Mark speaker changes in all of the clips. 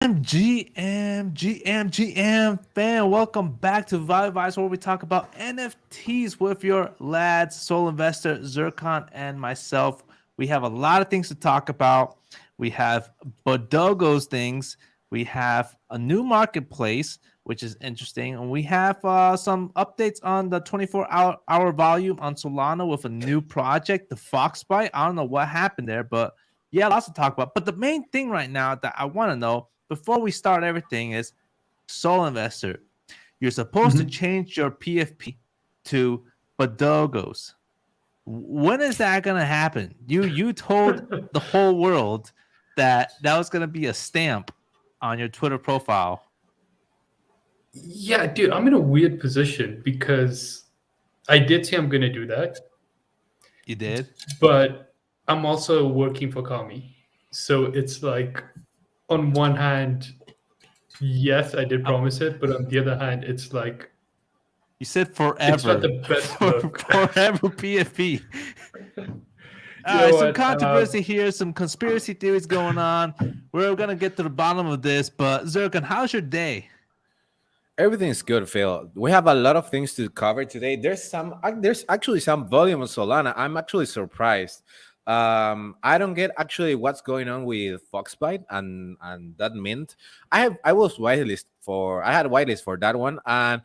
Speaker 1: GM, fan. Welcome back to FiveDollar, where we talk about NFTs with your lads, Soul Investor, Zircon, and myself. We have a lot of things to talk about. We have BoDoggos things. We have a new marketplace, which is interesting. And we have some updates on the 24-hour volume on Solana with a new project, the Foxbyte. I don't know what happened there, but yeah, lots to talk about. But the main thing right now that I want to know before we start everything is Soul Investor. You're supposed to change your PFP to BoDoggos. When is that gonna happen? You told the whole world that was gonna be a stamp on your Twitter profile.
Speaker 2: Yeah, dude, I'm in a weird position because I did say I'm gonna do that,
Speaker 1: You did?
Speaker 2: but I'm also working for Kami. So it's like, on one hand, yes, I did promise it, but on the other hand, it's like
Speaker 1: You said
Speaker 2: it's not
Speaker 1: forever.
Speaker 2: the best look.
Speaker 1: Forever PFP.
Speaker 2: You know
Speaker 1: Some
Speaker 2: what?
Speaker 1: controversy here, some conspiracy theories going on. We're gonna get to the bottom of this, but Zircon, how's your day?
Speaker 3: Everything's good, Phil. We have a lot of things to cover today. There's actually some volume on Solana. I'm actually surprised. I don't get actually what's going on with Foxbyte and that mint. I had whitelist for that one, and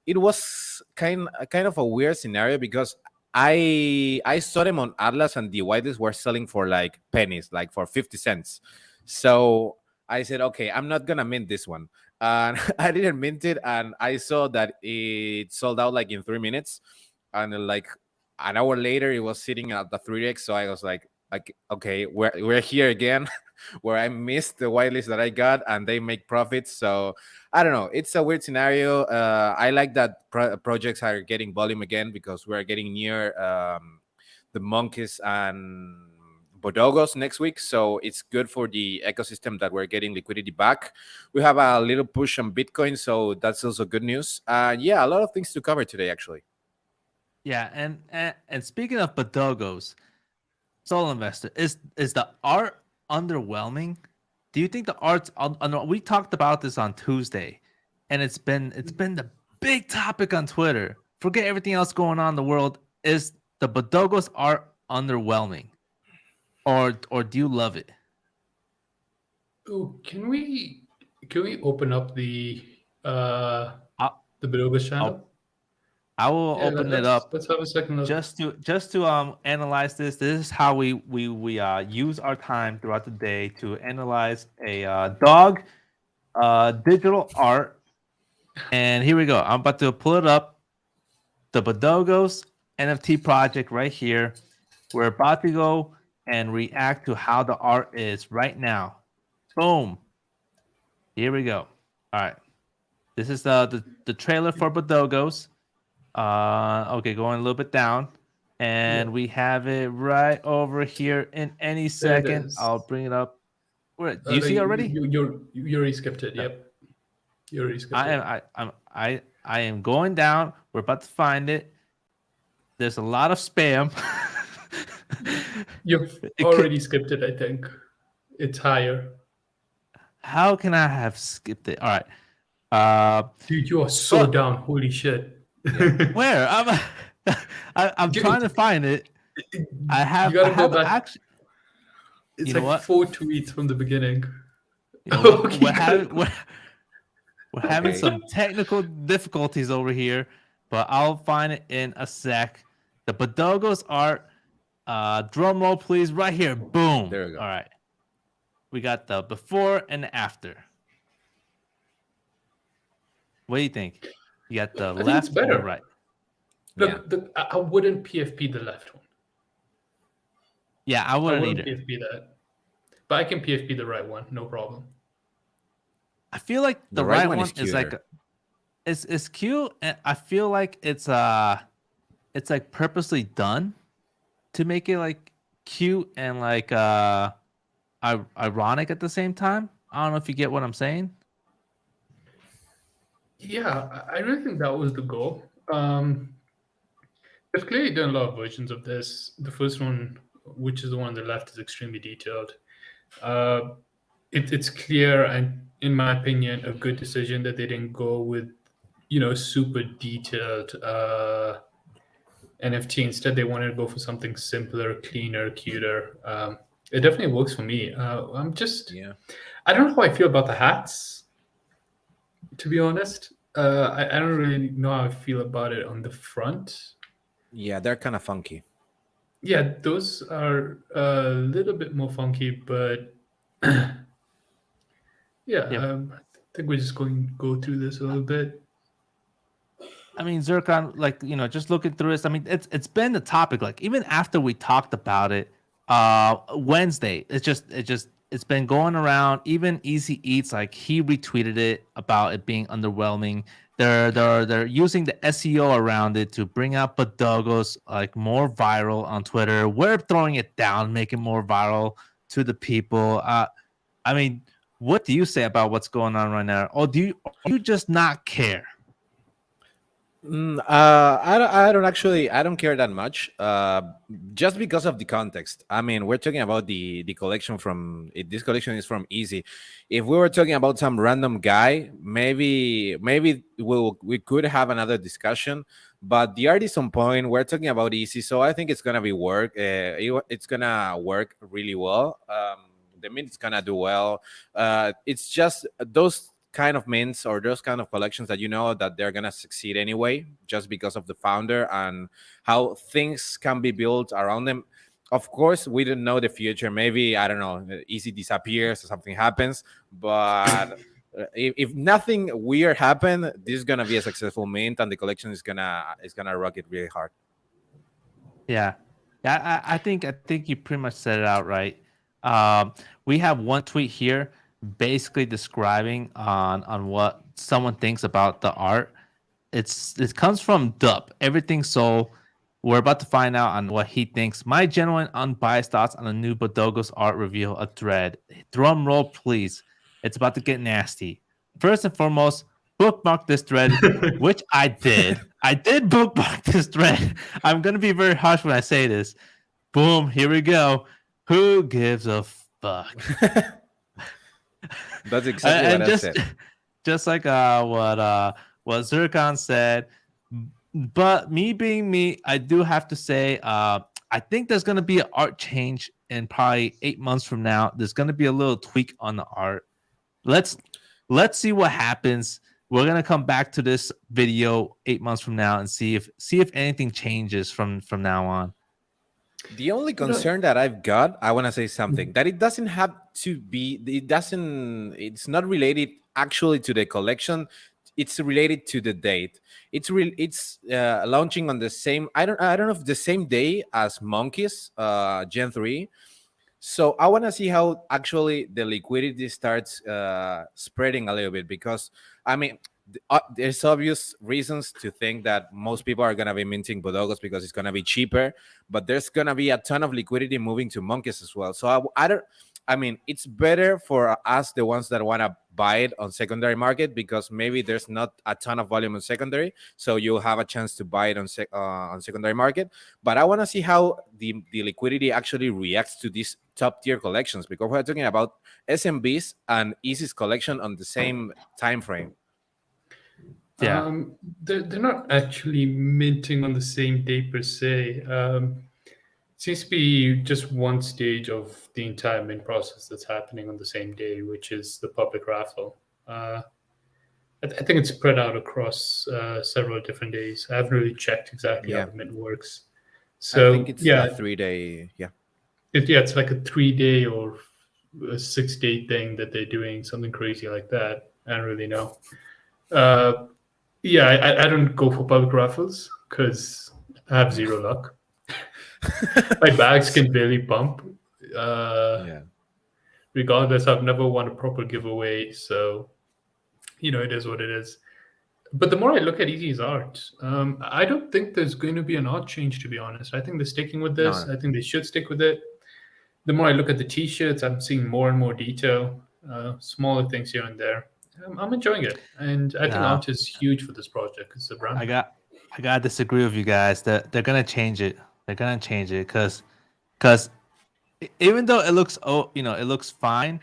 Speaker 3: it was kind of a weird scenario because I saw them on Atlas and the whitelist were selling for like pennies, like for 50 cents. So I said, okay, I'm not gonna mint this one. And I didn't mint it, and I saw that it sold out like in 3 minutes, and like an hour later, it was sitting at the 3x. So I was like, okay, we're here again, where I missed the whitelist that I got, and they make profits. So I don't know. It's a weird scenario. I like that projects are getting volume again because we're getting near the monkeys and BoDoggos next week. So it's good for the ecosystem that we're getting liquidity back. We have a little push on Bitcoin, so that's also good news. Yeah, a lot of things to cover today, actually.
Speaker 1: Yeah, and speaking of BoDoggos, Soul Investor, is the art underwhelming? Do you think the art's we talked about this on Tuesday, and it's been the big topic on Twitter. Forget everything else going on in the world. Is the BoDoggos art underwhelming, or do you love it?
Speaker 2: Oh, can we open up the
Speaker 1: I'll,
Speaker 2: BoDoggos channel?
Speaker 1: I'll I will
Speaker 2: Yeah,
Speaker 1: open it up
Speaker 2: let's have a second look.
Speaker 1: just to analyze this. This is how we use our time throughout the day to analyze a dog digital art. And here we go. I'm about to pull it up. The BoDoggos NFT project right here. We're about to go and react to how the art is right now. Boom. Here we go. All right. This is the trailer for BoDoggos. Okay, going a little bit down. And we have it right over here in any second.
Speaker 2: is.
Speaker 1: I'll bring it up. Where do you see already?
Speaker 2: You already skipped it.
Speaker 1: No.
Speaker 2: Yep. You already skipped it.
Speaker 1: I am going down. We're about to find it. There's a lot of spam.
Speaker 2: You've already skipped it, I think. It's higher.
Speaker 1: How can I have skipped it? All right.
Speaker 2: Dude, you are so down. Holy shit.
Speaker 1: Where? I'm trying to find it. I have.
Speaker 2: You gotta go back.
Speaker 1: Actually,
Speaker 2: It's
Speaker 1: you know
Speaker 2: like
Speaker 1: what?
Speaker 2: 4 tweets from the beginning.
Speaker 1: You know what?
Speaker 2: Okay,
Speaker 1: We're having some technical difficulties over here, but I'll find it in a sec. The BoDoggos art. Drum roll, please. Right here. Boom.
Speaker 3: There we go.
Speaker 1: All right. We got the before and the after. What do you think? You got the
Speaker 2: think
Speaker 1: left
Speaker 2: it's better.
Speaker 1: or right?
Speaker 2: Look, I wouldn't PFP the left one.
Speaker 1: Yeah, I
Speaker 2: I
Speaker 1: wouldn't
Speaker 2: wouldn't
Speaker 1: either.
Speaker 2: PFP that. But I can PFP the right one, no problem.
Speaker 1: I feel like the right one is like it's cute, and I feel like it's like purposely done to make it like cute and like ironic at the same time. I don't know if you get what I'm saying.
Speaker 2: Yeah, I really think that was the goal. They've clearly done a lot of versions of this. The first one, which is the one on the left, is extremely detailed. It's clear, and in my opinion, a good decision that they didn't go with, super detailed NFT. Instead, they wanted to go for something simpler, cleaner, cuter. It definitely works for me.
Speaker 3: Yeah.
Speaker 2: I don't know how I feel about the hats, to be honest. I don't really know how I feel about it on the front.
Speaker 3: Yeah, they're kind of funky.
Speaker 2: Yeah, those are a little bit more funky, but yeah,
Speaker 1: Yep.
Speaker 2: I think we're just going to go through this a little bit.
Speaker 1: I mean, Zircon, like, just looking through this, I mean, it's been the topic, like, even after we talked about it Wednesday, it's been going around. Even Easy Eats, like, he retweeted it about it being underwhelming. They're using the SEO around it to bring out BoDoggos like more viral on Twitter. We're throwing it down, making more viral to the people. I mean, what do you say about what's going on right now? Or do you just not care?
Speaker 3: I don't care that much. Just because of the context. I mean, we're talking about the collection this collection is from Easy. If we were talking about some random guy, maybe we could have another discussion. But the art is on point. We're talking about Easy, so I think it's gonna be work. It's gonna work really well. The mint is gonna do well. It's just those kind of mints or those kind of collections that that they're gonna succeed anyway, just because of the founder and how things can be built around them. Of course, we don't know the future. Maybe, I don't know, Easy disappears or something happens, but if nothing weird happen, this is gonna be a successful mint, and the collection is gonna rock it really hard.
Speaker 1: Yeah, I think you pretty much said it out right. We have one tweet here, basically describing on what someone thinks about the art. It comes from Dub. Everything Soul. We're about to find out on what he thinks. My genuine, unbiased thoughts on the new BoDoggos art reveal. A thread. Drum roll, please. It's about to get nasty. First and foremost, bookmark this thread, which I did. I did bookmark this thread. I'm gonna be very harsh when I say this. Boom, here we go. Who gives a fuck?
Speaker 3: That's exactly what I said.
Speaker 1: Just like what Zircon said. But me being me, I do have to say, I think there's gonna be an art change in probably 8 months from now. There's gonna be a little tweak on the art. Let's see what happens. We're gonna come back to this video 8 months from now and see if anything changes from now on.
Speaker 3: The only concern that I've got, I want to say something that it doesn't have to be. It's not related actually to the collection. It's related to the date. It's launching on the same. I don't know if the same day as Monkeys Gen 3. So I want to see how actually the liquidity starts spreading a little bit, because I mean, there's obvious reasons to think that most people are going to be minting BoDoggos because it's going to be cheaper, but there's going to be a ton of liquidity moving to Monkeys as well. So I mean, it's better for us, the ones that want to buy it on secondary market, because maybe there's not a ton of volume on secondary, so you'll have a chance to buy it on secondary market. But I want to see how the liquidity actually reacts to these top tier collections, because we're talking about SMBs and Easy's collection on the same time frame.
Speaker 1: Yeah.
Speaker 2: They're not actually minting on the same day per se. Seems to be just one stage of the entire mint process that's happening on the same day, which is the public raffle. I think it's spread out across several different days. I haven't really checked exactly how the mint works. So
Speaker 3: I think it's a 3-day. Yeah.
Speaker 2: It's like a 3-day or a 6-day thing that they're doing, something crazy like that. I don't really know. I don't go for public raffles because I have zero luck. My bags can barely pump. Regardless, I've never won a proper giveaway, so it is what it is. But the more I look at Easy's art, I don't think there's going to be an art change, to be honest. I think they're sticking with this. No. I think they should stick with it. The more I look at the t-shirts, I'm seeing more and more detail, smaller things here and there. I'm enjoying it, and I think art is huge for this project. It's a brand.
Speaker 1: I gotta disagree with you guys. That they're gonna change it. They're gonna change it because even though it looks it looks fine,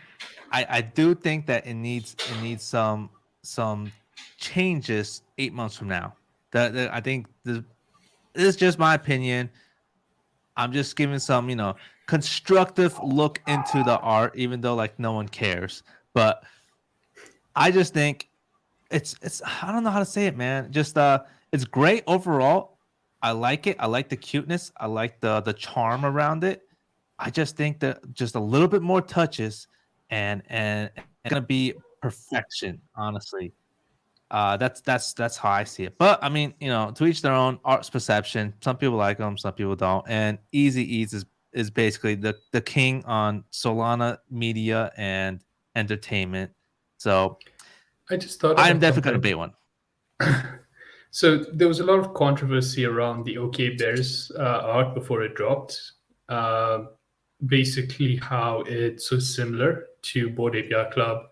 Speaker 1: I do think that it needs some changes 8 months from now. I think this is just my opinion. I'm just giving some, constructive look into the art, even though like no one cares. But I just think it's I don't know how to say it, man. Just it's great overall. I like it. I like the cuteness. I like the charm around it. I just think that just a little bit more touches and it's gonna be perfection, honestly. That's how I see it. But I mean, to each their own. Art's perception. Some people like them, some people don't. And Easy Eats is basically the king on Solana media and entertainment. So
Speaker 2: I just thought
Speaker 1: I'm
Speaker 2: about
Speaker 1: definitely gonna
Speaker 2: something.
Speaker 1: bait one.
Speaker 2: So there was a lot of controversy around the OK Bears art before it dropped. Uh, Basically, how it's so similar to Bored Ape Club.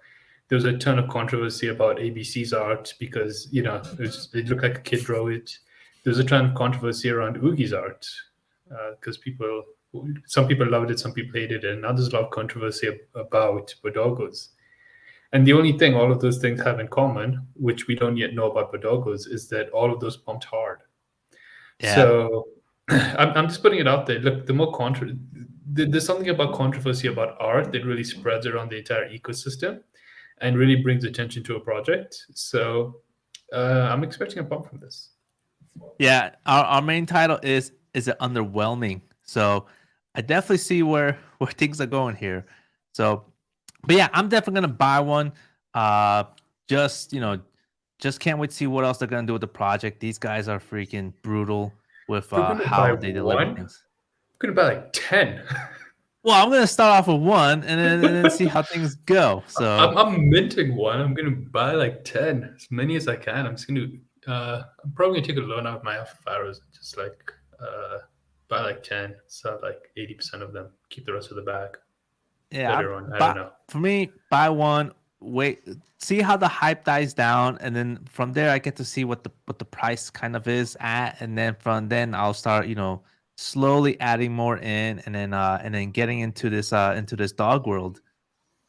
Speaker 2: There was a ton of controversy about ABC's art because it looked like a kid drew it. There was a ton of controversy around Oogie's art because some people loved it, some people hated it, and now there's a lot of controversy about BoDoggos. And the only thing all of those things have in common, which we don't yet know about BoDoggos, is that all of those pumped hard.
Speaker 1: Yeah.
Speaker 2: So I'm just putting it out there. Look, there's something about controversy about art that really spreads around the entire ecosystem and really brings attention to a project. So I'm expecting a bump from this.
Speaker 1: Yeah, our main title is it underwhelming? So I definitely see where things are going here. So, but yeah, I'm definitely gonna buy one. Just just can't wait to see what else they're gonna do with the project. These guys are freaking brutal with
Speaker 2: You're gonna
Speaker 1: how
Speaker 2: buy
Speaker 1: they deliver
Speaker 2: one?
Speaker 1: things.
Speaker 2: I'm gonna buy like 10.
Speaker 1: Well, I'm gonna start off with one and then see how things go. So
Speaker 2: I'm minting one. I'm gonna buy like 10, as many as I can. I'm just gonna I'm probably gonna take a loan out of my Alpha Pharaohs and just like buy like 10, sell like 80% of them, keep the rest of the bag.
Speaker 1: yeah,
Speaker 2: Later on, I don't know.
Speaker 1: for me, buy one. Wait, see how the hype dies down, and then from there, I get to see what the price kind of is at, and then from then I'll start, slowly adding more in, and then getting into this dog world.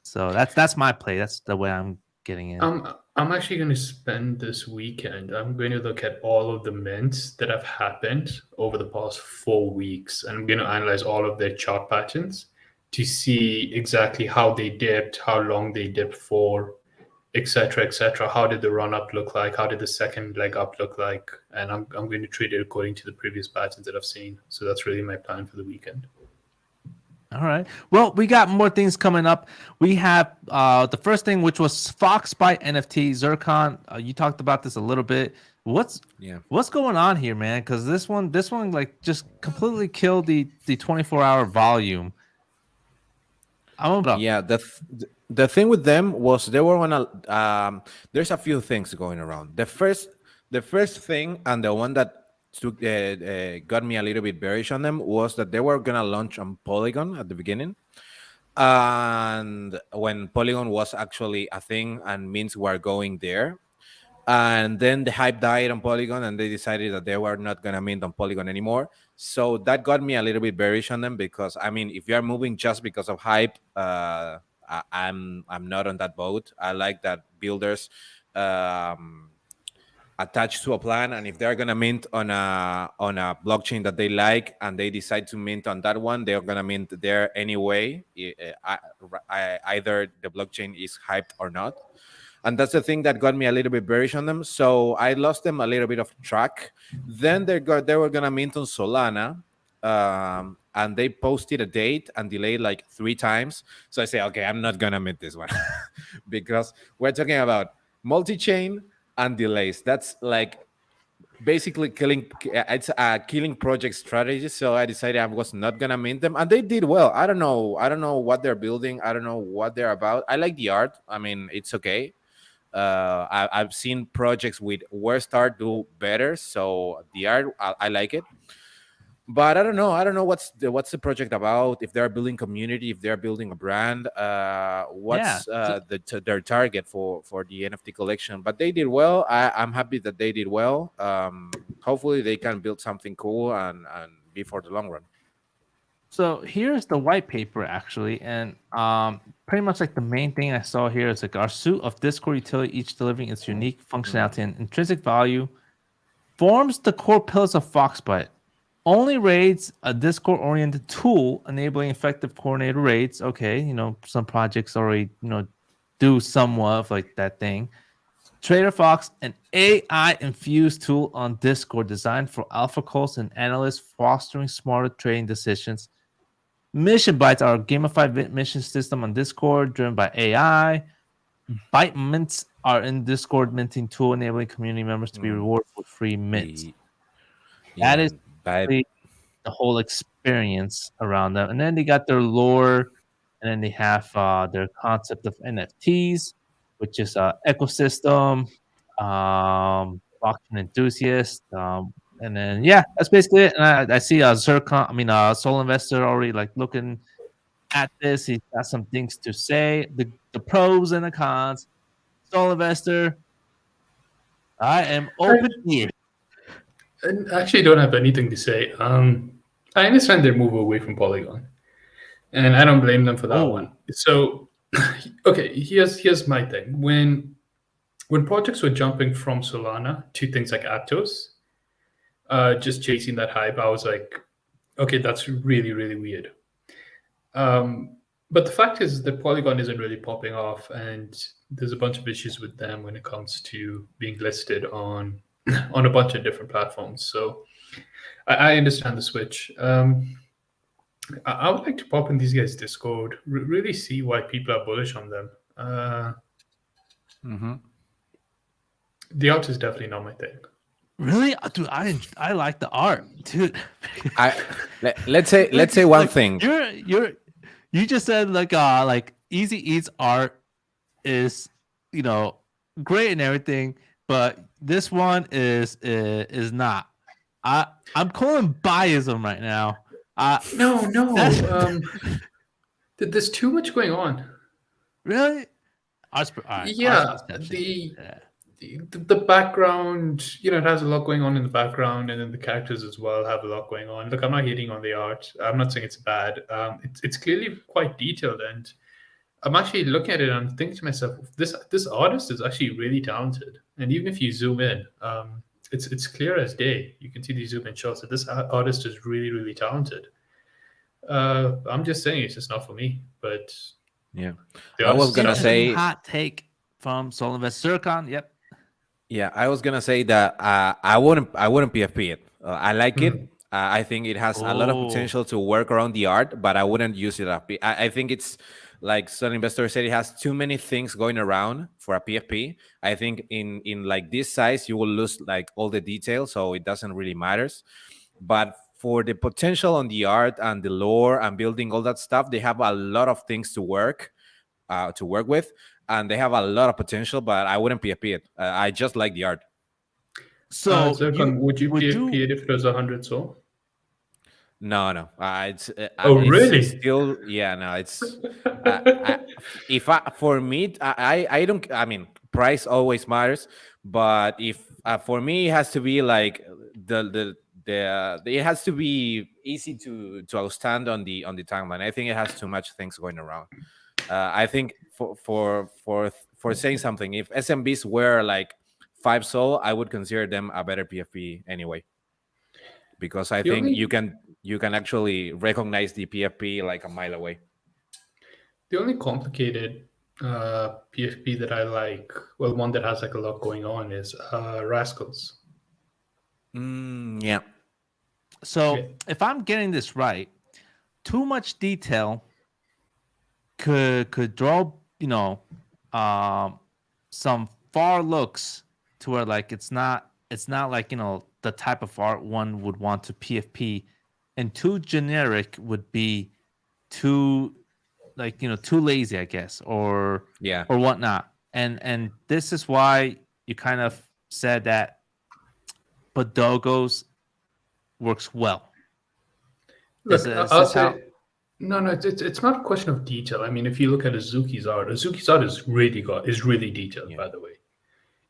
Speaker 1: So that's my play. That's the way I'm getting in.
Speaker 2: I'm actually going to spend this weekend. I'm going to look at all of the mints that have happened over the past 4 weeks, and I'm going to analyze all of their chart patterns to see exactly how they dipped, how long they dipped for, etc., etc. How did the run up look like? How did the second leg up look like? And I'm going to trade it according to the previous patterns that I've seen. So that's really my plan for the weekend.
Speaker 1: All right. Well, we got more things coming up. We have the first thing, which was Foxbyte NFT. Zircon, you talked about this a little bit. What's going on here, man? Because this one like just completely killed the 24-hour volume.
Speaker 3: Yeah, the thing with them was they were on there's a few things going around. The first thing, and the one that got me a little bit bearish on them, was that they were gonna launch on Polygon at the beginning, and when Polygon was actually a thing and means were going there, and then the hype died on Polygon, and they decided that they were not gonna mint on Polygon anymore. So that got me a little bit bearish on them, because I mean, if you are moving just because of hype, I'm not on that boat. I like that builders attached to a plan, and if they're gonna mint on a blockchain that they like, and they decide to mint on that one, they're gonna mint there anyway. Either the blockchain is hyped or not. And that's the thing that got me a little bit bearish on them. So I lost them a little bit of track. Then they were gonna mint on Solana, and they posted a date and delayed like 3 times. So I say, okay, I'm not gonna mint this one because we're talking about multi-chain and delays. That's like basically killing. It's a killing project strategy. So I decided I was not gonna mint them, and they did well. I don't know what they're building. I don't know what they're about. I like the art. I mean, it's okay. I've seen projects with worse art do better, so the art I like it, but I don't know what's the project about. If they're building community, if they're building a brand, what's their target for the NFT collection. But they did well. I'm happy that they did well. Hopefully they can build something cool and be for the long run.
Speaker 1: So here's the white paper actually, and pretty much like the main thing I saw here is like our suite of Discord utility, each delivering its unique functionality and intrinsic value, forms the core pillars of Foxbyte. Only raids a Discord-oriented tool enabling effective coordinated raids. Okay, some projects already do somewhat of like that thing. Trader Fox, an AI-infused tool on Discord designed for alpha calls and analysts fostering smarter trading decisions. Mission Bytes are a gamified mission system on Discord driven by AI. Byte Mints are in Discord minting tool enabling community members to be rewarded with free mints. That is the whole experience around them. And then they got their lore, and then they have their concept of NFTs, which is ecosystem, blockchain enthusiast, and then that's basically it. And I see Soul Investor already like looking at this. He's got some things to say, the pros and the cons. Soul Investor, I am open here.
Speaker 2: I actually don't have anything to say. I understand their move away from Polygon, and I don't blame them for that one. So, okay, here's my thing. When projects were jumping from Solana to things like Aptos, just chasing that hype, I was like, okay, that's really, really weird. But the fact is that Polygon isn't really popping off, and there's a bunch of issues with them when it comes to being listed on a bunch of different platforms. So I understand the switch. I would like to pop in these guys' Discord, really see why people are bullish on them. The art is definitely not my thing.
Speaker 1: Really, dude, I like the art, dude.
Speaker 3: Let's say one thing.
Speaker 1: You just said like Easy Eats art is great and everything, but this one is not. I'm calling biasm right now.
Speaker 2: No. There's too much going on.
Speaker 1: Really?
Speaker 2: The background, it has a lot going on in the background, and then the characters as well have a lot going on. Look, I'm not hating on the art. I'm not saying it's bad. It's clearly quite detailed, and I'm actually looking at it and I'm thinking to myself, this artist is actually really talented. And even if you zoom in, it's clear as day. You can see these zoom in shots that this artist is really, really talented. I'm just saying it's just not for me. But
Speaker 3: yeah, I was gonna say
Speaker 1: hot take from Soul Investor Zircon. Yep.
Speaker 3: Yeah, I was gonna say that I wouldn't PFP it. I like it. I think it has a lot of potential to work around the art, but I wouldn't use it. I think it's like Soul Investor said, it has too many things going around for a PFP. I think in like this size, you will lose like all the details, so it doesn't really matters. But for the potential on the art and the lore and building all that stuff, they have a lot of things to work with. And they have a lot of potential, but I wouldn't PFP it. I just like the art.
Speaker 2: So, would you PFP it if it was 100 Soul?
Speaker 3: No.
Speaker 2: Really?
Speaker 3: It's still, yeah. No, it's. For me, I don't. I mean, price always matters, but if for me, it has to be like it has to be easy to outstand on the timeline. I think it has too much things going around. I think for saying something, if SMBs were like 5 Soul, I would consider them a better PFP anyway, because I think you can actually recognize the PFP like a mile away.
Speaker 2: The only complicated PFP that I like, well, one that has like a lot going on, is Rascals.
Speaker 3: Yeah.
Speaker 1: So if I'm getting this right, too much detail could draw some far looks to where like it's not like the type of art one would want to PFP, and too generic would be too too lazy, I guess, or whatnot. And this is why you kind of said that BoDoggos works well.
Speaker 2: Look, no, it's not a question of detail. I mean, if you look at Azuki's art is really detailed, by the way.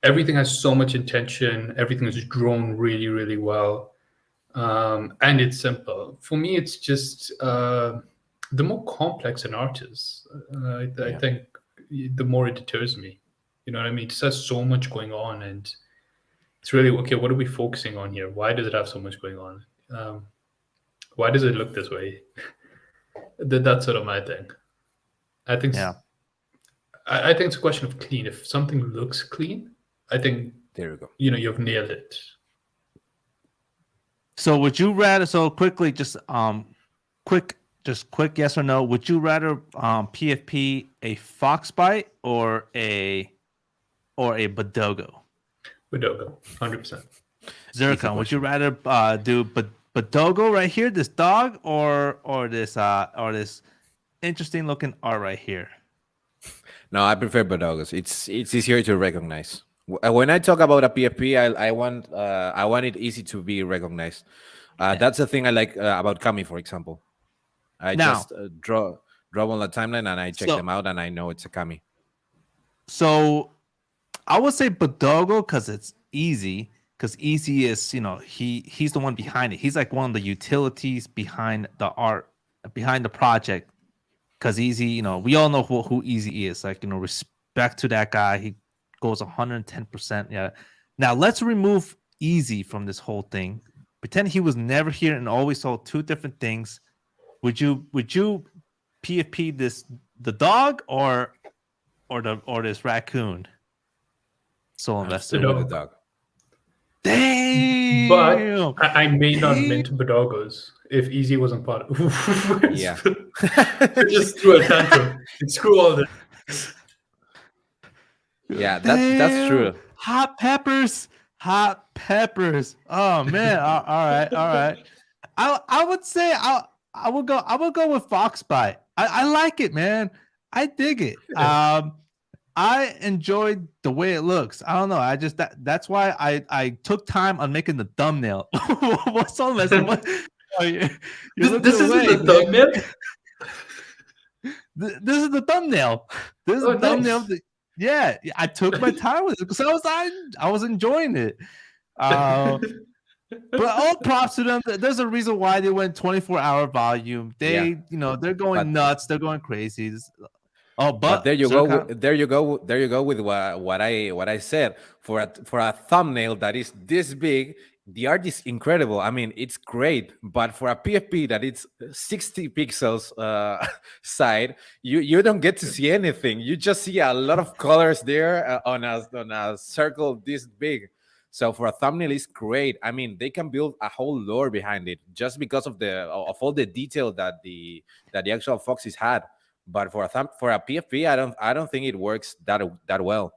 Speaker 2: Everything has so much intention. Everything is drawn really, really well. and it's simple. For me, it's just the more complex an art is, I think the more it deters me. You know what I mean? It just has so much going on, and it's really, okay, what are we focusing on here? Why does it have so much going on? Why does it look this way? That's sort of my thing. I think I think it's a question of clean. If something looks clean, I think
Speaker 3: there you go.
Speaker 2: You've nailed it.
Speaker 1: So would you rather, so quickly, just quick yes or no, would you rather PFP a Foxbyte or a BoDoggo?
Speaker 2: BoDoggo, 100%.
Speaker 1: Zircon, would you rather do BoDoggo right here, this dog, or this interesting looking art right here?
Speaker 3: No, I prefer BoDoggos. It's easier to recognize. When I talk about a PFP, I want it easy to be recognized. That's the thing I like about Kami, for example. I just draw on the timeline and I check them out and I know it's a Kami.
Speaker 1: So I would say BoDoggo because it's easy. Because Easy is, he's the one behind it. He's like one of the utilities behind the art, behind the project. Because Easy, we all know who Easy is. Like, respect to that guy. He goes 110%. Yeah. Now let's remove Easy from this whole thing. Pretend he was never here and always sold two different things. Would you PFP the dog or this raccoon? Soul investor.
Speaker 3: The dog.
Speaker 1: Damn.
Speaker 2: But I may not mint BoDoggos if Easy wasn't part of it.
Speaker 3: Yeah.
Speaker 2: Just threw a tantrum. Screw all this.
Speaker 3: Yeah, that's true.
Speaker 1: Hot peppers. Oh man. All right. I would say I will go with Foxbyte. I like it, man. I dig it. I enjoyed the way it looks. I don't know. I just that's why I took time on making the thumbnail. What's on this?
Speaker 2: This isn't the thumbnail.
Speaker 1: This is the thumbnail. This is the thumbnail. Nice. Yeah, I took my time with it because I was enjoying it. But all props to them. There's a reason why they went 24-hour volume. They're going nuts. They're going crazy. But
Speaker 3: there you go. There you go with what I said. For a thumbnail that is this big, the art is incredible. I mean, it's great. But for a PFP that it's 60 pixels side, you don't get to see anything. You just see a lot of colors there on a circle this big. So for a thumbnail, it's great. I mean, they can build a whole lore behind it just because of all the detail that the actual Foxes had. But for a PFP, I don't think it works that well.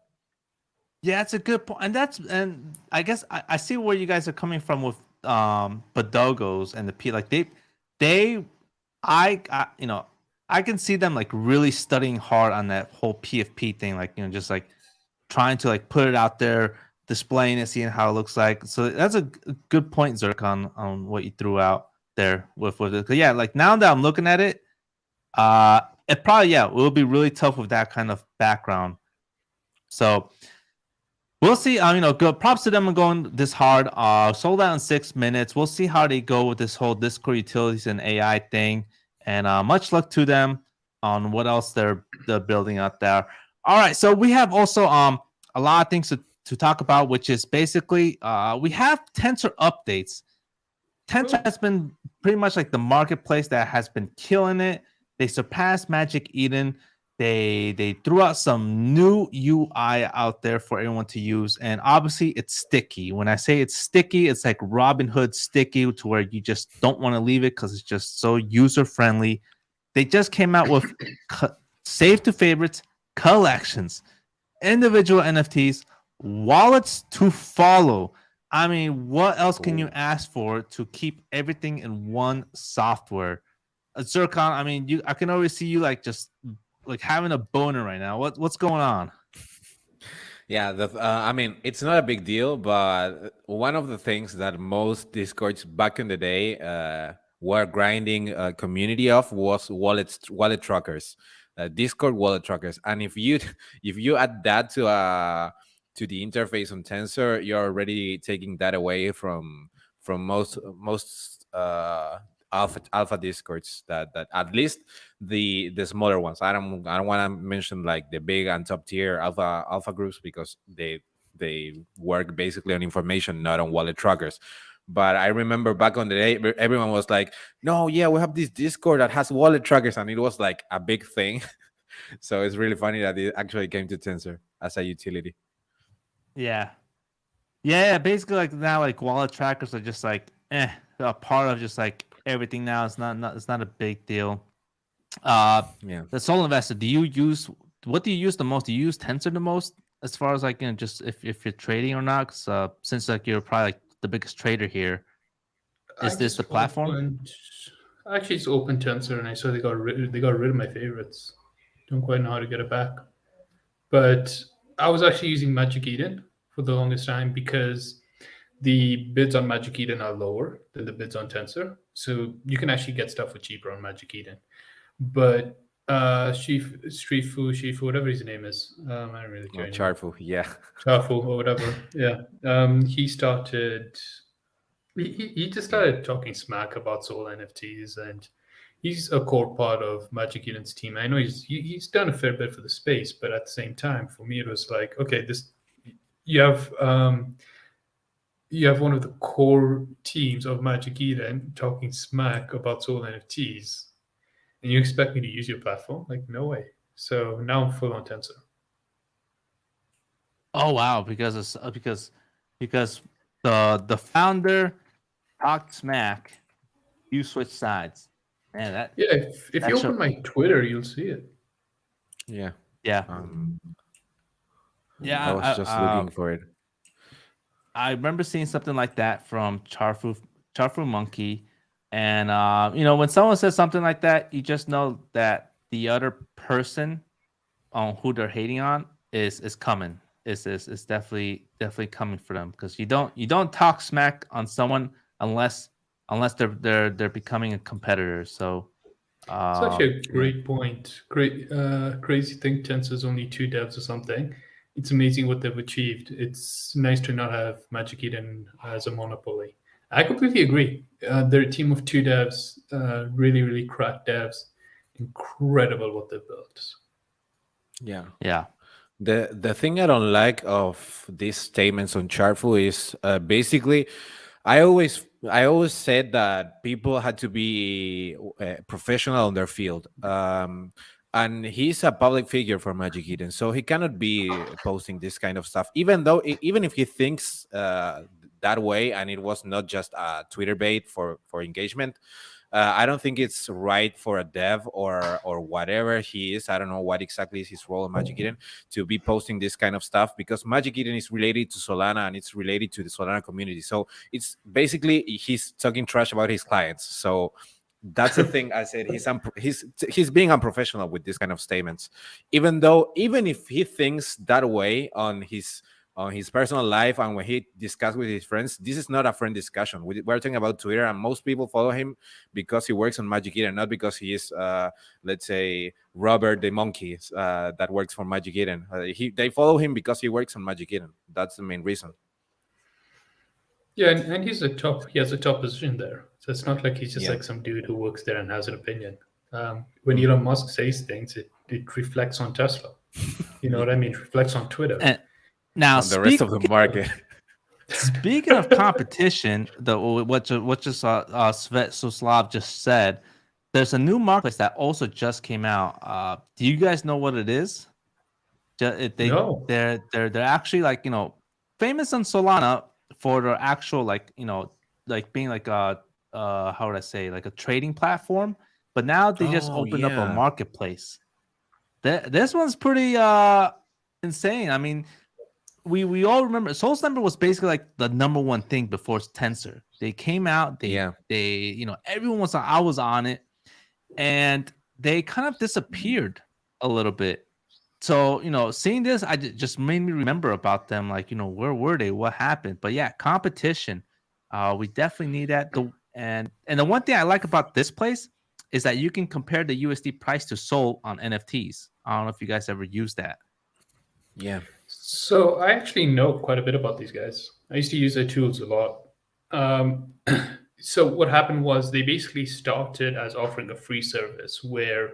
Speaker 1: Yeah, it's a good point, and I guess I see where you guys are coming from with BoDoggos and the P. Like I can see them like really studying hard on that whole PFP thing. Like just like trying to like put it out there, displaying it, seeing how it looks like. So that's a good point, Zircon, on what you threw out there with it. Yeah, like now that I'm looking at it, it probably it will be really tough with that kind of background. So we'll see. Good props to them on going this hard. Sold out in 6 minutes. We'll see how they go with this whole Discord utilities and AI thing. And much luck to them on what else they're building out there. All right, so we have also a lot of things to talk about, which is basically we have Tensor updates. Tensor has been pretty much like the marketplace that has been killing it. They surpassed Magic Eden. They threw out some new UI out there for everyone to use, and obviously it's sticky. When I say it's sticky, it's like Robinhood sticky, to where you just don't want to leave it because it's just so user friendly. They just came out with save to favorites, collections, individual NFTs, wallets to follow. I mean, what else can you ask for to keep everything in one software? Zircon, I mean, I can always see you like just like having a boner right now. What's going on?
Speaker 3: Yeah, I mean, it's not a big deal, but one of the things that most Discords back in the day were grinding a community of was wallet trackers, Discord wallet trackers. And if you add that to the interface on Tensor, you're already taking that away from from most alpha discords that at least the smaller ones. I don't want to mention like the big and top tier alpha groups because they work basically on information, not on wallet trackers. But I remember back on the day, everyone was like, "No, yeah, we have this Discord that has wallet trackers," and it was like a big thing. So it's really funny that it actually came to Tensor as a utility.
Speaker 1: Yeah. Yeah, basically like now like wallet trackers are just like a part of just like everything now. It's not a big deal.
Speaker 3: Yeah.
Speaker 1: The Soul Investor, what do you use the most? Do you use Tensor the most as far as like, just if you're trading or not? 'Cause, since like you're probably like the biggest trader here, is this the platform?
Speaker 2: I actually just opened Tensor and I saw they got rid of my favorites. Don't quite know how to get it back. But I was actually using Magic Eden for the longest time because the bids on Magic Eden are lower than the bids on Tensor. So you can actually get stuff for cheaper on Magic Eden. But Shifu, whatever his name is, I don't really care.
Speaker 3: Charfu, yeah.
Speaker 2: Charfu or whatever, yeah. He started. He just started talking smack about Soul NFTs, and he's a core part of Magic Eden's team. I know he's done a fair bit for the space, but at the same time, for me, it was like, okay, you have one of the core teams of Magic Eden talking smack about Soul NFTs, and you expect me to use your platform? Like, no way. So now I'm full on Tensor.
Speaker 1: Oh wow, because the founder talked smack, you switch sides. Man, that
Speaker 2: if you open my Twitter, you'll see it.
Speaker 3: Yeah.
Speaker 1: Yeah.
Speaker 3: I was just looking for it.
Speaker 1: I remember seeing something like that from Charfu Monkey, and when someone says something like that, you just know that the other person on who they're hating on is coming. Is definitely coming for them, because you don't talk smack on someone unless they're becoming a competitor. So
Speaker 2: it's actually a great point. Crazy thing, Tensor's only 2 devs or something. It's amazing what they've achieved. It's nice to not have Magic Eden as a monopoly. I completely agree. They're a team of 2 devs, really, really crack devs. Incredible what they've built.
Speaker 3: Yeah.
Speaker 1: Yeah.
Speaker 3: The thing I don't like of these statements on Charfu is basically, I always said that people had to be professional in their field. And he's a public figure for Magic Eden, so he cannot be posting this kind of stuff, even if he thinks that way, and it was not just a Twitter bait for engagement. I don't think it's right for a dev or whatever he is. I don't know what exactly is his role in Magic Eden to be posting this kind of stuff, because Magic Eden is related to Solana and it's related to the Solana community. So it's basically he's talking trash about his clients. So that's the thing. I said he's being unprofessional with this kind of statements, even if he thinks that way on his personal life and when he discusses with his friends. This is not a friend discussion. We're talking about Twitter, and most people follow him because he works on Magic Eden, not because he is let's say Robert the monkey that works for Magic Eden. They follow him because he works on Magic Eden. That's the main reason.
Speaker 2: Yeah, and he has a top position there. So it's not like he's just like some dude who works there and has an opinion. When Elon Musk says things, it reflects on Tesla. You know what I mean? It reflects on Twitter.
Speaker 1: And now
Speaker 3: the rest of the market.
Speaker 1: Speaking of competition, what just Svet Soslav just said, there's a new marketplace that also just came out. Do you guys know what it is?
Speaker 2: No.
Speaker 1: They're actually like, famous on Solana for their actual like being like a how would I say, like a trading platform, but now they just opened up a marketplace. This one's pretty insane. I mean, we all remember Soul Slumber was basically like the number one thing before Tensor. They came out, they everyone was on, I was on it, and they kind of disappeared a little bit. So, seeing this, I just made me remember about them. Like, where were they? What happened? But yeah, competition. We definitely need that. And the one thing I like about this place is that you can compare the USD price to Sol on NFTs. I don't know if you guys ever used that.
Speaker 3: Yeah.
Speaker 2: So I actually know quite a bit about these guys. I used to use their tools a lot. So what happened was they basically started as offering a free service where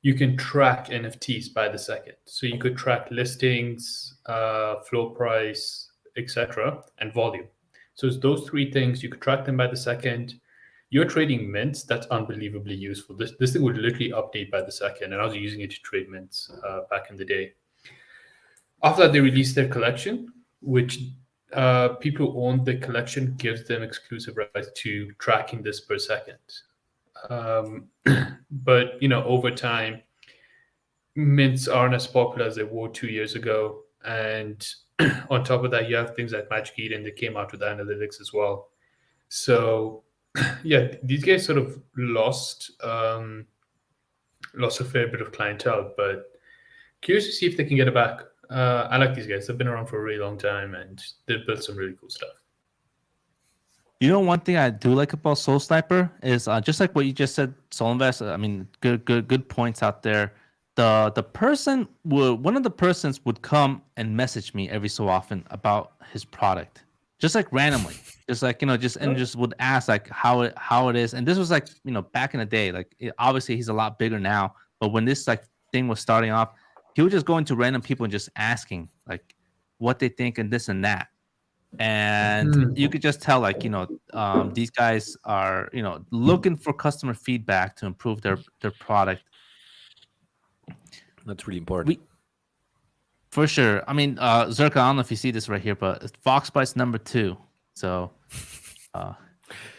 Speaker 2: you can track NFTs by the second. So you could track listings, flow price, etc., and volume. So it's those three things. You could track them by the second. You're trading mints. That's unbelievably useful. This thing would literally update by the second, and I was using it to trade mints back in the day. After that, they released their collection, which people who own the collection gives them exclusive rights to tracking this per second. But over time, mints aren't as popular as they were 2 years ago, and on top of that, you have things like Magic Eden that came out with analytics as well. So yeah, these guys sort of lost a fair bit of clientele, but curious to see if they can get it back. I like these guys. They've been around for a really long time, and they've built some really cool stuff.
Speaker 1: One thing I do like about Soul Sniper is just like what you just said, Soul Invest. I mean, good points out there. One of the persons would come and message me every so often about his product, just like randomly, just like just would ask like how it is. And this was like back in the day. Like obviously he's a lot bigger now, but when this like thing was starting off, he would just go into random people and just asking like what they think and this and that. And you could just tell like these guys are looking for customer feedback to improve their product.
Speaker 3: That's really important.
Speaker 1: For sure. I mean, Zerka, I don't know if you see this right here, but Foxbyte's number 2. So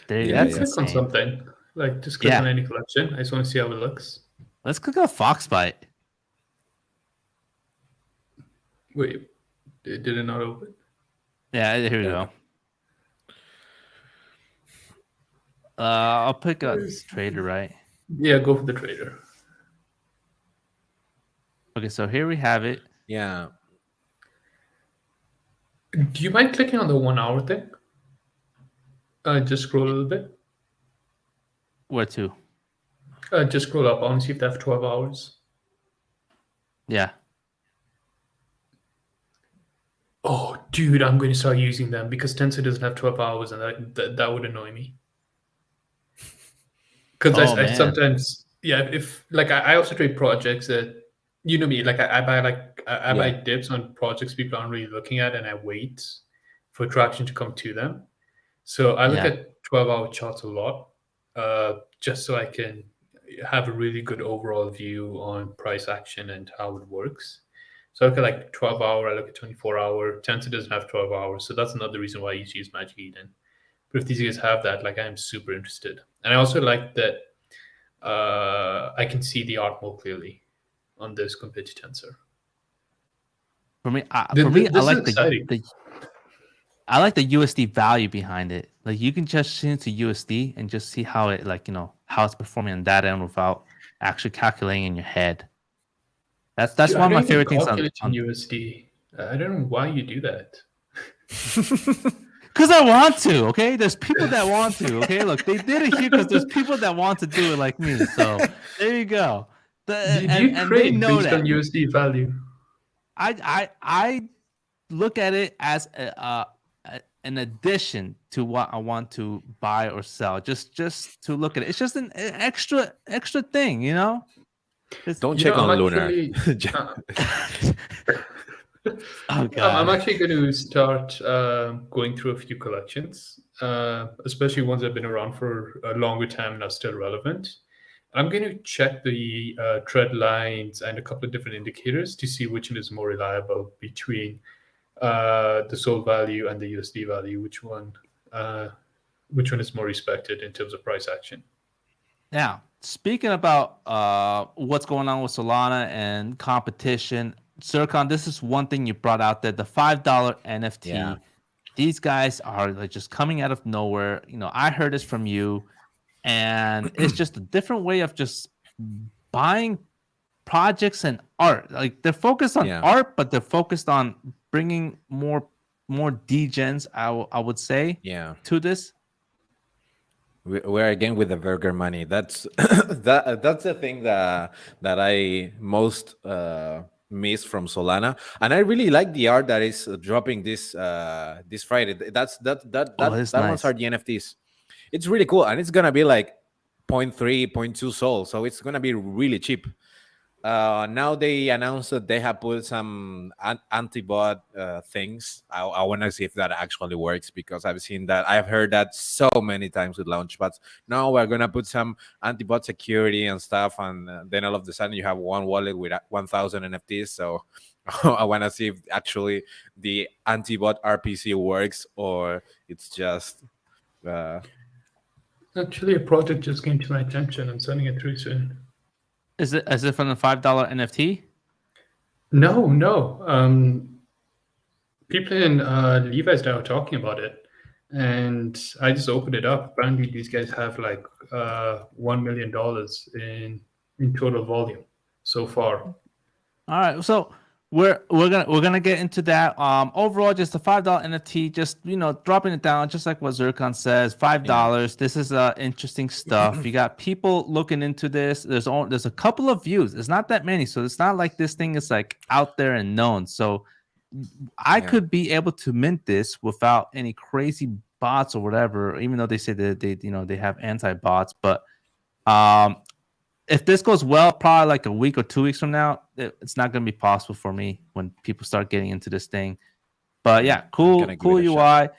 Speaker 1: there you go.
Speaker 2: Click on something. Like just click on any collection. I just want to see how it looks.
Speaker 1: Let's click on Foxbyte.
Speaker 2: Wait, did it not open?
Speaker 1: Yeah, here we go. I'll pick a trader, right?
Speaker 2: Yeah, go for the trader.
Speaker 1: Okay, so here we have it.
Speaker 3: Yeah.
Speaker 2: Do you mind clicking on the 1 hour thing? Just scroll a little bit.
Speaker 1: Where to?
Speaker 2: Just scroll up. I want to see if they have 12 hours.
Speaker 1: Yeah.
Speaker 2: Oh, dude, I'm going to start using them because Tensor doesn't have 12 hours, and that would annoy me. Because I sometimes, if like I also trade projects that me, like I buy dips on projects people aren't really looking at, and I wait for traction to come to them. So I look at 12-hour charts a lot, just so I can have a really good overall view on price action and how it works. So I look at like 12-hour, I look at 24-hour. Tensor doesn't have 12 hours, so that's another reason why I use Magic Eden. But if these guys have that, like I'm super interested. And I also like that I can see the art more clearly on this compared to Tensor.
Speaker 1: For me, I like the USD value behind it. Like you can just see into USD and just see how it how it's performing on that end without actually calculating in your head. That's one of my favorite things on
Speaker 2: USD. I don't know why you do that.
Speaker 1: Because I want to, okay? There's people that want to, okay? Look, they did it here because there's people that want to do it like me. So there you go.
Speaker 2: You trade based on USD value?
Speaker 1: I look at it as an addition to what I want to buy or sell. Just to look at it. It's just an extra thing,
Speaker 3: Don't check on Lunar.
Speaker 1: Oh, God.
Speaker 2: I'm actually going to start going through a few collections, especially ones that have been around for a longer time and are still relevant. I'm going to check the trend lines and a couple of different indicators to see which one is more reliable between the SOL value and the USD value. Which one is more respected in terms of price action?
Speaker 1: Now, speaking about what's going on with Solana and competition, Zircon, this is one thing you brought out there, the $5 NFT.
Speaker 3: Yeah.
Speaker 1: These guys are like just coming out of nowhere. I heard this from you, and it's just a different way of just buying projects and art. Like they're focused on art, but they're focused on bringing more degens, I would say, to this.
Speaker 3: We're again with the burger money. That's that's the thing that I most missed from Solana, and I really like the art that is dropping this Friday.
Speaker 1: It's
Speaker 3: That ones
Speaker 1: nice.
Speaker 3: are the NFTs. It's really cool, and it's gonna be like 0.3, 0.2 Sol, so it's gonna be really cheap. Now they announced that they have put some anti-bot things. I want to see if that actually works, because I've heard that so many times with launchpads. Now we're gonna put some anti-bot security and stuff, and then all of a sudden you have one wallet with 1,000 NFTs. So I want to see if actually the anti-bot RPC works, or it's just.
Speaker 2: Actually, a project just came to my attention. I'm sending it through soon.
Speaker 1: Is it from the $5 NFT?
Speaker 2: No. People in Levi's now are talking about it, and I just opened it up. Apparently, these guys have like $1 million in total volume so far.
Speaker 1: All right, so we're gonna get into that. Overall, just the $5 NFT, just dropping it down, just like what Zircon says, $5. This is interesting stuff. You got people looking into this. There's a couple of views. It's not that many, so it's not like this thing is like out there and known. So I could be able to mint this without any crazy bots or whatever, even though they say that they have anti-bots, but if this goes well, probably like a week or 2 weeks from now, it's not going to be possible for me when people start getting into this thing. But yeah, cool UI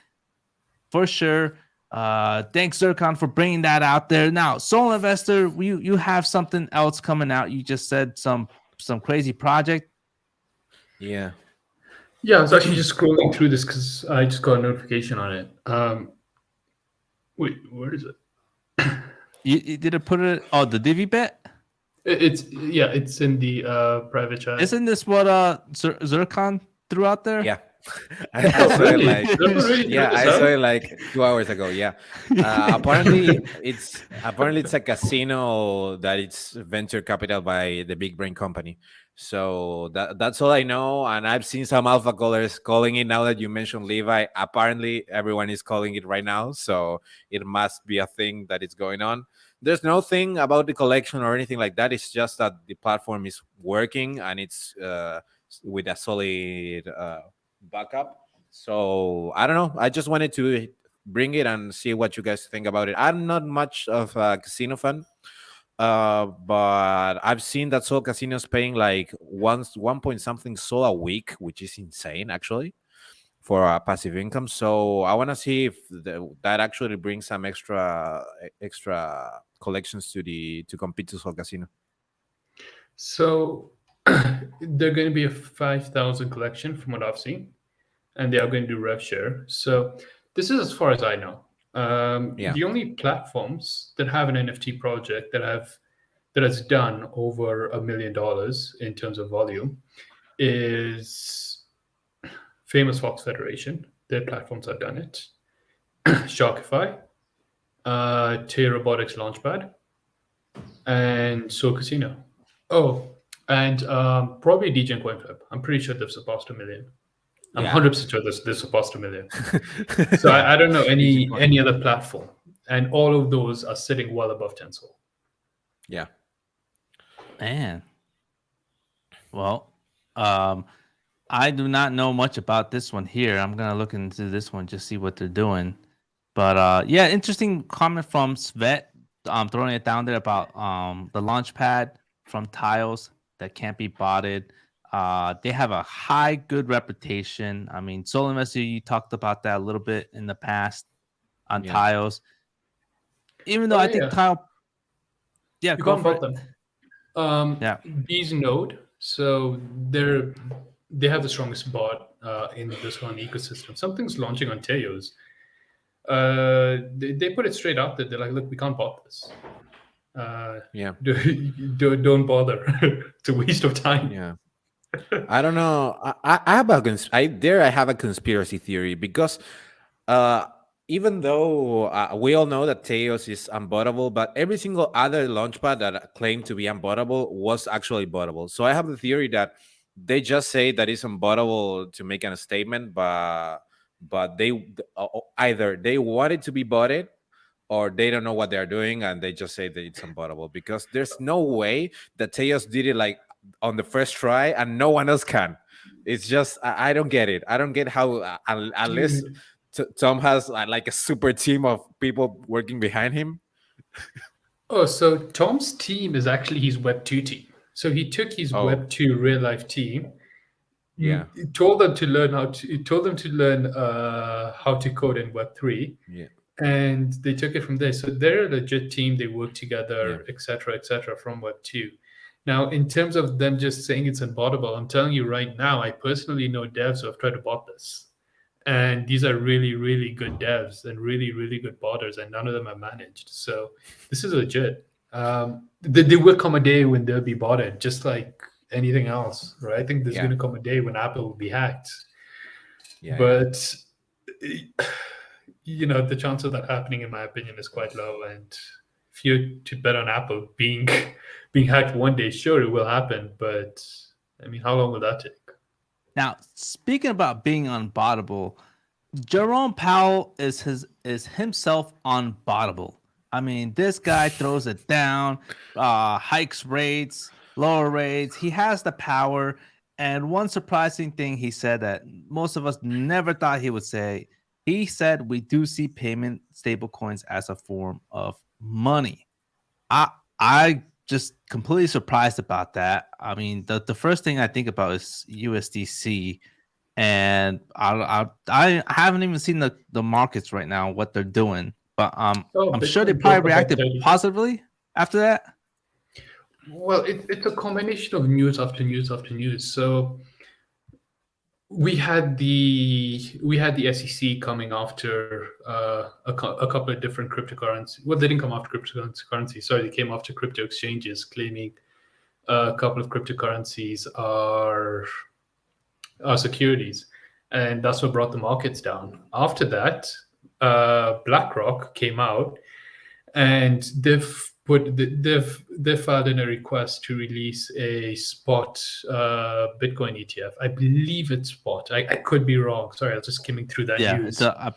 Speaker 1: for sure. Thanks, Zircon, for bringing that out there. Now, Soul Investor, you have something else coming out. You just said some crazy project.
Speaker 2: Yeah, I was actually just scrolling through this because I just got a notification on it. Wait, where is it?
Speaker 1: You did it put it? Oh, the DivvyBet.
Speaker 2: It's in the private chat.
Speaker 1: Isn't this what Zircon threw out there?
Speaker 3: Yeah. I saw it like 2 hours ago. Yeah. Apparently it's a casino that it's venture capital by the big brain company. So that's all I know. And I've seen some alpha callers calling it now that you mentioned Levi. Apparently everyone is calling it right now. So it must be a thing that is going on. There's no thing about the collection or anything like that. It's just that the platform is working and it's with a solid backup. So I don't know. I just wanted to bring it and see what you guys think about it. I'm not much of a casino fan, but I've seen that Sol Casino is paying like 1 point something Sol a week, which is insane actually for a passive income. So I want to see if that actually brings some extra collections to compete to Sol Casino.
Speaker 2: So they're going to be a 5,000 collection from what I've seen, and they are going to do rev share. So this is as far as I know. The only platforms that have an NFT project that has done over $1 million in terms of volume is Famous Fox Federation. Their platforms have done it. Sharkify, Tay Robotics Launchpad, and Soul Casino. Oh, and probably DJ and CoinFlip. I'm pretty sure they've surpassed 1 million. I'm 100% sure they've surpassed 1 million. So I don't know any other platform. And all of those are sitting well above Tensor.
Speaker 3: Yeah.
Speaker 1: Man. Well, I do not know much about this one here. I'm going to look into this one, just see what they're doing. But yeah, interesting comment from Svet, throwing it down there about the Launchpad from Tiles that can't be botted. They have a high, good reputation. I mean, Soul Investor, you talked about that a little bit in the past on Tiles. Even though I think Tile... Yeah, go for it.
Speaker 2: Bees Node, so they have the strongest bot in the Solana ecosystem. Something's launching on Teos. They put it straight out there. They're like, look, we can't bot this. Don't bother. It's a waste of time.
Speaker 3: Yeah. I don't know. I have a conspiracy theory, because even though we all know that Teos is unbottable, but every single other launchpad that claimed to be unbottable was actually bottable. So I have the theory that they just say that it's unbottable to make a statement, but they either they want it to be botted, or they don't know what they're doing and they just say that it's unbottable, because there's no way that Teos did it like on the first try, and no one else can. It's just I don't get it. I don't get how unless Tom has like a super team of people working behind him.
Speaker 2: Oh, so Tom's team is actually his Web2 team. So he took his
Speaker 3: Oh.
Speaker 2: Web2 real life team,
Speaker 3: Yeah.
Speaker 2: he told them to learn how to code in Web3,
Speaker 3: Yeah.
Speaker 2: and they took it from there. So they're a legit team. They work together,
Speaker 3: Yeah.
Speaker 2: etc., from Web2. Now, in terms of them just saying it's unbottable, I'm telling you right now, I personally know devs who have tried to bot this. And these are really, really good devs and really, really good botters, and none of them are managed. So this is legit. There will come a day when they'll be botted, just like anything else, right? I think there's going to come a day when Apple will be hacked.
Speaker 3: Yeah.
Speaker 2: But, you know, the chance of that happening, in my opinion, is quite low. And if you're to bet on Apple being hacked one day, sure, it will happen. But, I mean, how long will that take?
Speaker 1: Now, speaking about being unbottable, Jerome Powell is himself unbottable. I mean, this guy throws it down, hikes rates, lower rates. He has the power. And one surprising thing he said that most of us never thought he would say, he said, we do see payment stablecoins as a form of money. I just completely surprised about that. I mean, the first thing I think about is USDC, and I haven't even seen the markets right now, what they're doing, but I'm sure they probably reacted positively after that.
Speaker 2: Well, it's a combination of news after news after news. So we had the SEC coming after a couple of different cryptocurrencies. Well, they didn't come after cryptocurrency. Sorry, they came after crypto exchanges, claiming a couple of cryptocurrencies are securities, and that's what brought the markets down. After that, BlackRock came out, and they've filed in a request to release a spot Bitcoin ETF. I believe it's spot. I could be wrong. Sorry, I was just skimming through that news.
Speaker 1: I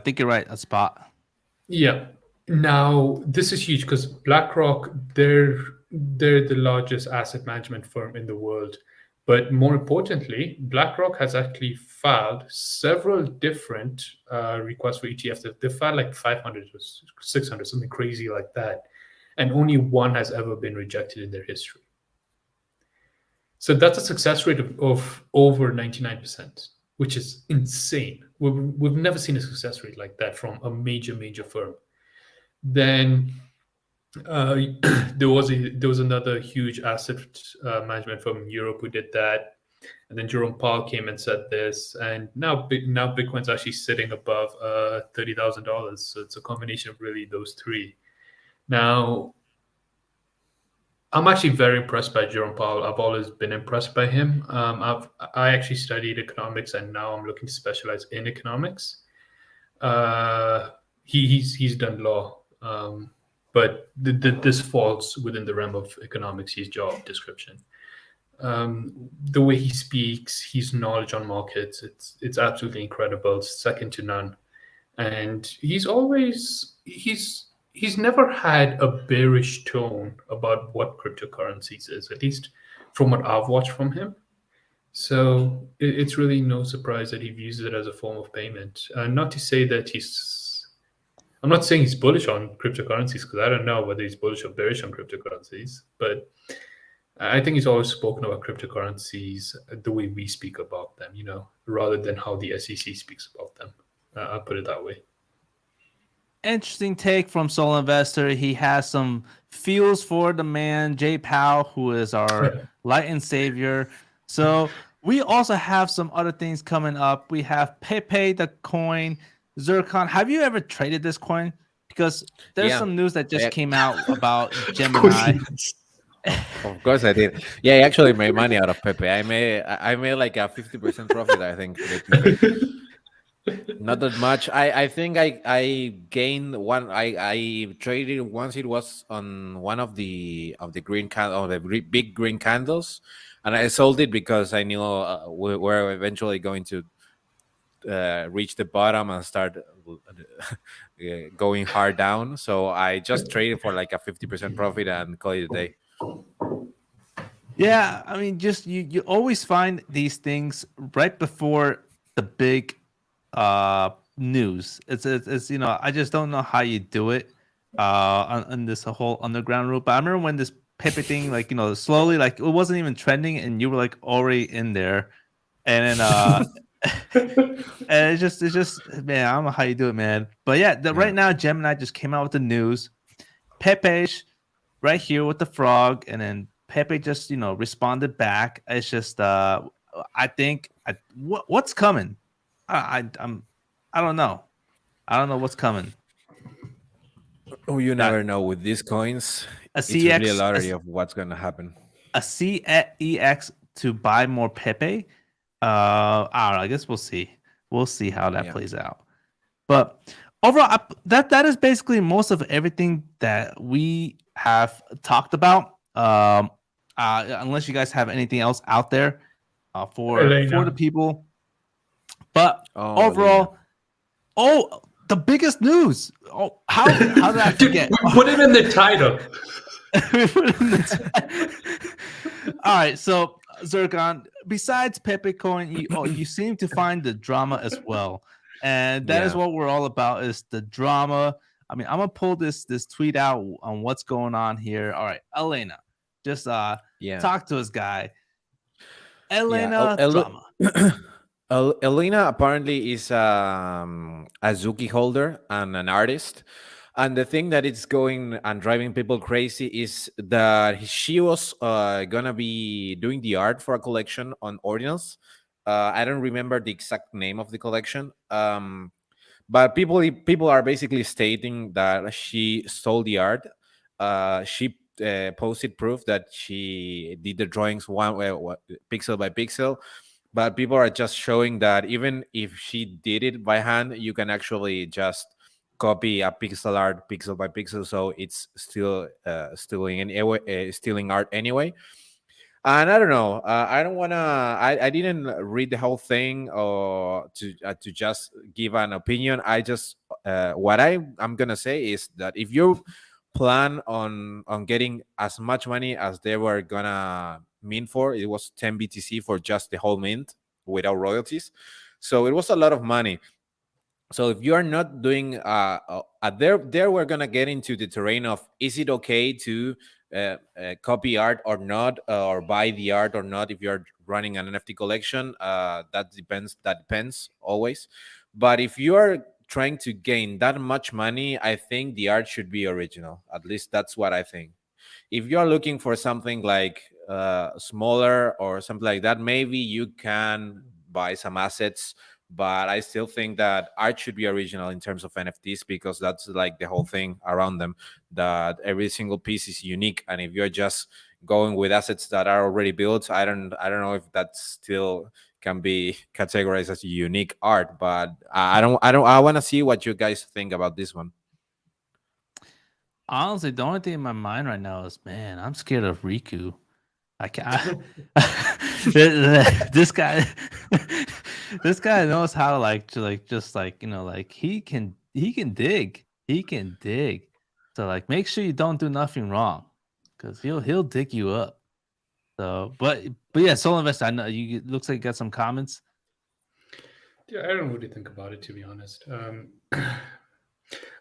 Speaker 1: think you're right, a spot.
Speaker 2: Yeah. Now, this is huge because BlackRock, they're the largest asset management firm in the world. But more importantly, BlackRock has actually filed several different requests for ETFs. They filed like 500 or 600, something crazy like that. And only one has ever been rejected in their history. So that's a success rate of over 99%, which is insane. We've never seen a success rate like that from a major firm. Then there was another huge asset management firm in Europe who did that, and then Jerome Powell came and said this, and now Bitcoin's actually sitting above $30,000. So it's a combination of really those three. Now, I'm actually very impressed by Jerome Powell. I've always been impressed by him. I actually studied economics, and now I'm looking to specialize in economics. He's done law. But this falls within the realm of economics, his job description. The way he speaks, his knowledge on markets, it's absolutely incredible, second to none. And he's never had a bearish tone about what cryptocurrencies is, at least from what I've watched from him. So it's really no surprise that he views it as a form of payment. Not to say that I'm not saying he's bullish on cryptocurrencies, because I don't know whether he's bullish or bearish on cryptocurrencies, but I think he's always spoken about cryptocurrencies the way we speak about them, rather than how the SEC speaks about them. I'll put it that way.
Speaker 1: Interesting take from Soul Investor. He has some feels for the man, JPows, who is our light and savior. So we also have some other things coming up. We have Pepe the Coin, Zircon. Have you ever traded this coin? Because there's some news that just came out about Gemini.
Speaker 3: Of course I did. Yeah, I actually made money out of Pepe. I made like a 50% profit, I think. Not that much. I think I gained one. I traded once. It was on one of the green candle, the big green candles, and I sold it because I knew we're eventually going to reach the bottom and start going hard down. So I just traded for like a 50% profit and call it a day.
Speaker 1: Yeah, I mean, just you always find these things right before the big news. It's I just don't know how you do it on this whole underground route. But I remember when this Pepe thing, like, slowly, like, it wasn't even trending and you were like already in there. And then and it's just man, I don't know how you do it, man. But yeah, right now Gemini just came out with the news. Pepe right here with the frog, and then Pepe just responded back. It's just I think what's coming. I don't know. I don't know what's coming.
Speaker 3: Oh, you never know with these coins.
Speaker 1: A
Speaker 3: It's really a
Speaker 1: CX
Speaker 3: lottery of what's gonna happen.
Speaker 1: a CEX to buy more Pepe. I don't know. I guess we'll see. We'll see how that plays out. But overall, that is basically most of everything that we have talked about. Unless you guys have anything else out there for the people. But overall, the biggest news. Oh, how did I forget?
Speaker 2: We put it in the title.
Speaker 1: All right, so Zircon, besides Pepe Coin, you seem to find the drama as well, and that is what we're all about, is the drama. I mean, I'm gonna pull this tweet out on what's going on here. All right, Elena, just talk to us, guy. Elena Drama.
Speaker 3: Elena apparently is a Zuki holder and an artist. And the thing that is going and driving people crazy is that she was gonna be doing the art for a collection on Ordinals. I don't remember the exact name of the collection, but people are basically stating that she stole the art. She posted proof that she did the drawings pixel by pixel, but people are just showing that even if she did it by hand, you can actually just copy a pixel art pixel by pixel, so it's still stealing art anyway. And I don't know, I don't want to I didn't read the whole thing or to just give an opinion. I just what I'm gonna say is that if you plan on getting as much money as they were gonna mint for, it was 10 BTC for just the whole mint without royalties, so it was a lot of money. So if you are not doing there we're gonna get into the terrain of, is it okay to copy art or not, or buy the art or not if you're running an NFT collection. That depends always. But if you are trying to gain that much money, I think the art should be original. At least that's what I think. If you're looking for something like smaller or something like that, maybe you can buy some assets, but I still think that art should be original in terms of NFTs, because that's like the whole thing around them, that every single piece is unique. And if you're just going with assets that are already built, I don't know if that still can be categorized as unique art. But I want to see what you guys think about this one.
Speaker 1: Honestly, the only thing in my mind right now is, man, I'm scared of Riku. I can't. This guy, this guy knows how to just he can dig. He can dig. So make sure you don't do nothing wrong, because he'll dig you up. So, but yeah, Soul Investor, I know you. It looks like you got some comments.
Speaker 2: Yeah, I don't really think about it, to be honest.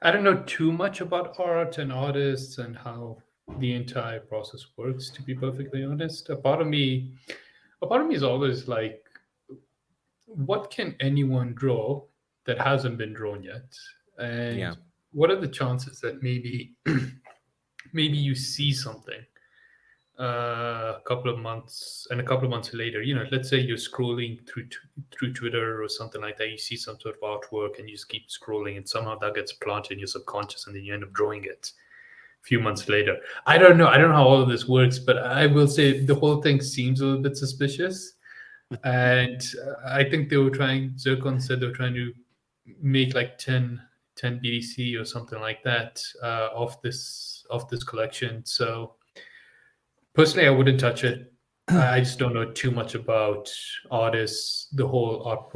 Speaker 2: I don't know too much about art and artists and how the entire process works, to be perfectly honest. A part of me is always like, what can anyone draw that hasn't been drawn yet? And what are the chances that maybe you see something a couple of months later, let's say you're scrolling through Twitter or something like that, you see some sort of artwork and you just keep scrolling, and somehow that gets planted in your subconscious, and then you end up drawing it few months later. I don't know how all of this works, but I will say the whole thing seems a little bit suspicious. And I think Zircon said they were trying to make like 10 BTC or something like that off this collection. So personally, I wouldn't touch it. I just don't know too much about artists, the whole art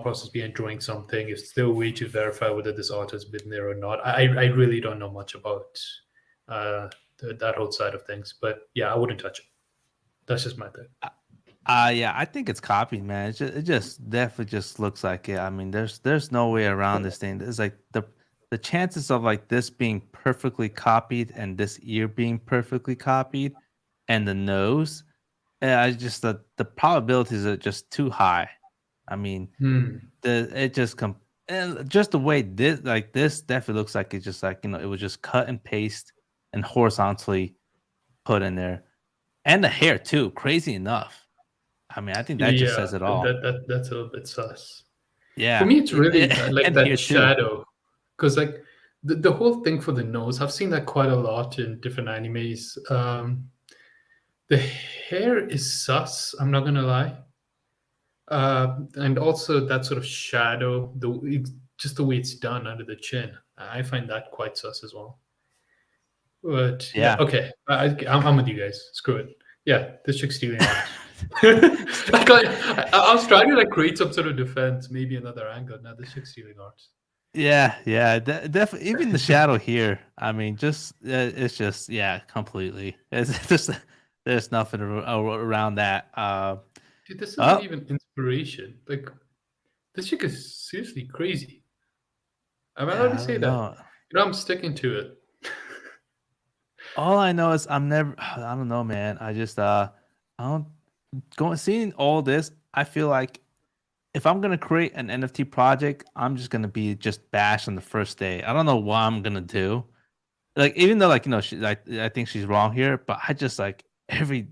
Speaker 2: process behind drawing something. Is there a way to verify whether this art has been there or not? I really don't know much about that whole side of things. But yeah, I wouldn't touch it. That's just my thing.
Speaker 1: Yeah, I think it's copied, man. It just definitely just looks like it. I mean, there's no way around this thing. It's like the chances of like this being perfectly copied and this ear being perfectly copied and the nose, I just the probabilities are just too high. I mean, it just and just the way this definitely looks like it's just like, you know, it was just cut and paste and horizontally put in there. And the hair too, crazy enough. I mean, I think that just says it all.
Speaker 2: That's a little bit sus.
Speaker 1: Yeah.
Speaker 2: For me, it's really like
Speaker 1: and here
Speaker 2: that
Speaker 1: too.
Speaker 2: shadow, because like the whole thing for the nose, I've seen that quite a lot in different animes. The hair is sus. I'm not gonna lie, and also that sort of shadow, just the way it's done under the chin, I find that quite sus as well. But yeah, okay, I'm with you guys. Screw it. Yeah, this chick's stealing art. I was trying to like create some sort of defense, maybe another angle. Now this chick's stealing art.
Speaker 1: Yeah, definitely. Even the shadow here. I mean, just it's just completely. It's just there's nothing around that.
Speaker 2: Dude, this isn't even inspiration. Like, this chick is seriously crazy. I'm allowed to say that. You know, I'm sticking to it.
Speaker 1: All I know is I don't know, man. I just I don't seeing all this. I feel like if I'm gonna create an NFT project, I'm just gonna be just bashed on the first day. I don't know what I'm gonna do. Like, even though, like, you know, I think she's wrong here, but I just like I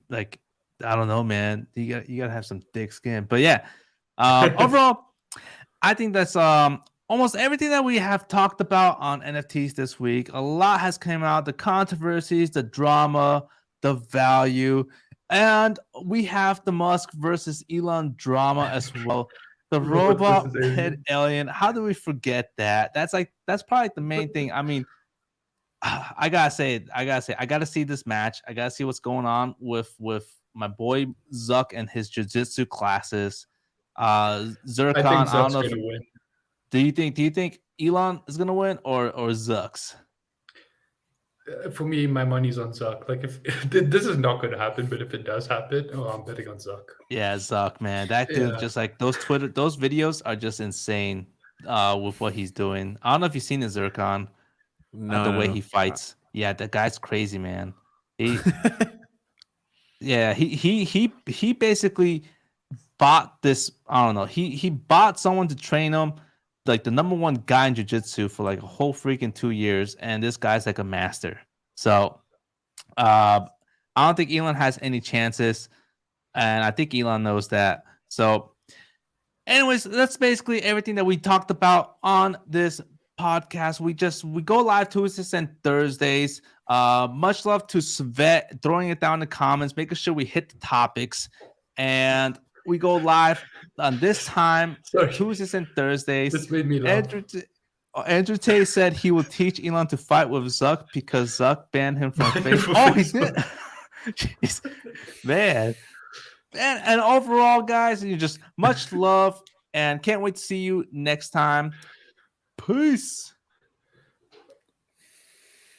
Speaker 1: don't know, man. You gotta have some thick skin. But yeah, overall, I think that's almost everything that we have talked about on NFTs this week. A lot has come out, the controversies, the drama, the value, and we have the Musk versus Elon drama as well. The robot head alien. How do we forget that? That's probably the main thing. I mean, I gotta see this match. I gotta see what's going on with my boy Zuck and his jiu-jitsu classes. Zircon, I don't know if
Speaker 2: win.
Speaker 1: Do you think Elon is gonna win or Zucks?
Speaker 2: For me, my money's on Zuck. Like, if this is not going to happen, but if it does happen, I'm betting on Zuck.
Speaker 1: Yeah, Zuck, man, that dude just like those videos are just insane. With what he's doing, I don't know if you've seen his Zircon. The way he fights. Yeah, that guy's crazy, man. He basically bought this. I don't know. He bought someone to train him, like the #1 guy in jiu-jitsu for like a whole freaking 2 years, and this guy's like a master. So I don't think Elon has any chances, and I think Elon knows that. So anyways, that's basically everything that we talked about on this podcast. We go live Tuesdays and Thursdays. Much love to Svet, throwing it down in the comments, making sure we hit the topics, and we go live on this time, Tuesdays and Thursdays.
Speaker 2: This made me laugh.
Speaker 1: Andrew Tate said he will teach Elon to fight with Zuck because Zuck banned him from Facebook. Oh, he did. Jeez. Man. And overall, guys, you just much love and can't wait to see you next time. Peace.